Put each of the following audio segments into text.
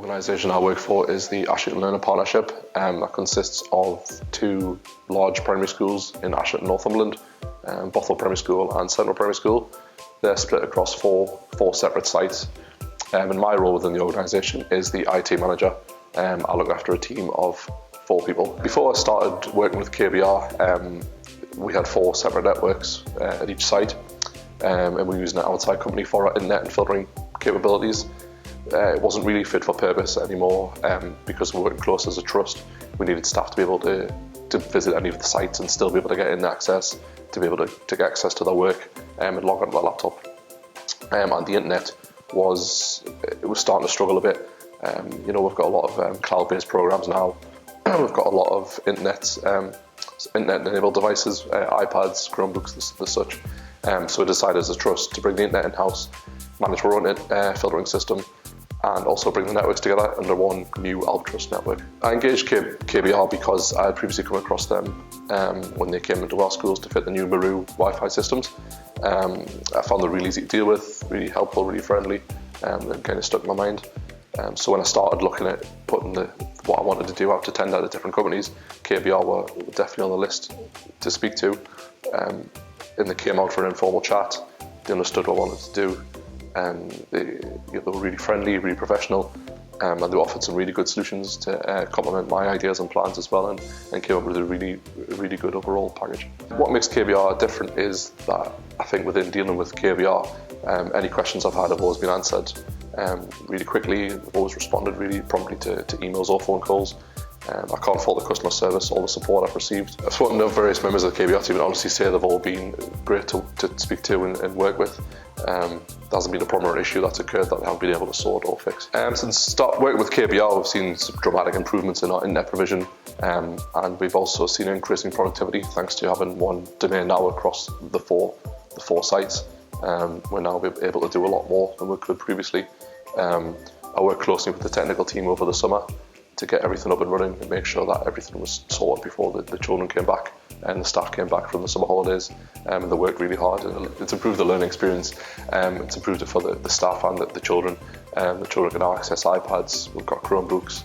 organisation I work for is the Ashington Learning Partnership. That consists of 2 large primary schools in Ashington, Northumberland, Bothwell Primary School and Central Primary School. They're split across four separate sites. And my role within the organisation is the IT manager. I look after a team of 4 people. Before I started working with KBR, we had 4 separate networks at each site, and we were using an outside company for our internet and filtering capabilities. It wasn't really fit for purpose anymore because we were working close as a trust. We needed staff to be able to visit any of the sites and still be able to get in access, to be able to get access to their work and log onto their laptop. And the internet was starting to struggle a bit. We've got a lot of cloud-based programs now. We've got a lot of internet-enabled devices, iPads, Chromebooks, the such. So we decided as a trust to bring the internet in-house, manage our own filtering system, and also bring the networks together under one new Trust network. I engaged KBR because I had previously come across them when they came into our schools to fit the new Maru Wi-Fi systems. I found them really easy to deal with, really helpful, really friendly, and kind of stuck in my mind. So when I started looking at putting what I wanted to do out to 10 out of different companies, KBR were definitely on the list to speak to. And they came out for an informal chat. They understood what I wanted to do. They were really friendly, really professional, and they offered some really good solutions to complement my ideas and plans as well, and came up with a really good overall package. What makes KBR different is that I think within dealing with KBR, any questions I've had have always been answered really quickly. I've always responded really promptly to emails or phone calls. I can't fault the customer service or the support I've received. I've spoken to various members of the KBR team and honestly say they've all been great to speak to and work with. There hasn't been a problem or issue that's occurred that they haven't been able to sort or fix. Since start working with KBR, we've seen some dramatic improvements in our internet provision, and we've also seen increasing productivity thanks to having one domain now across the four sites. We're now able to do a lot more than we could previously. I worked closely with the technical team over the summer to get everything up and running and make sure that everything was sorted before the children came back and the staff came back from the summer holidays, and they worked really hard. It's improved the learning experience, it's improved it for the staff and the children. The children can now access iPads, we've got Chromebooks,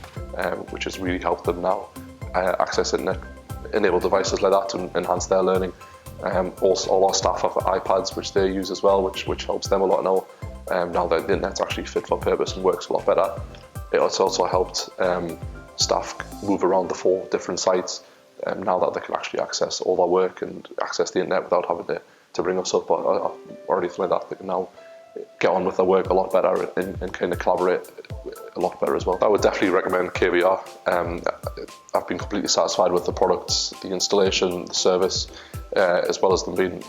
which has really helped them now access internet-enabled devices like that to enhance their learning. Also, all our staff have iPads which they use as well, which helps them a lot now. Now that the internet's actually fit for purpose and works a lot better. It's also helped staff move around the 4 different sites now that they can actually access all their work and access the internet without having to ring us up or anything like that. They can now get on with their work a lot better and kind of collaborate a lot better as well. I would definitely recommend KBR. I've been completely satisfied with the products, the installation, the service, as well as them being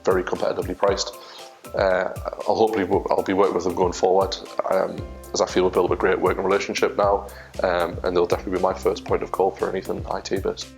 very competitively priced. I'll be working with them going forward, as I feel we've built a great working relationship now, and they'll definitely be my first point of call for anything IT based.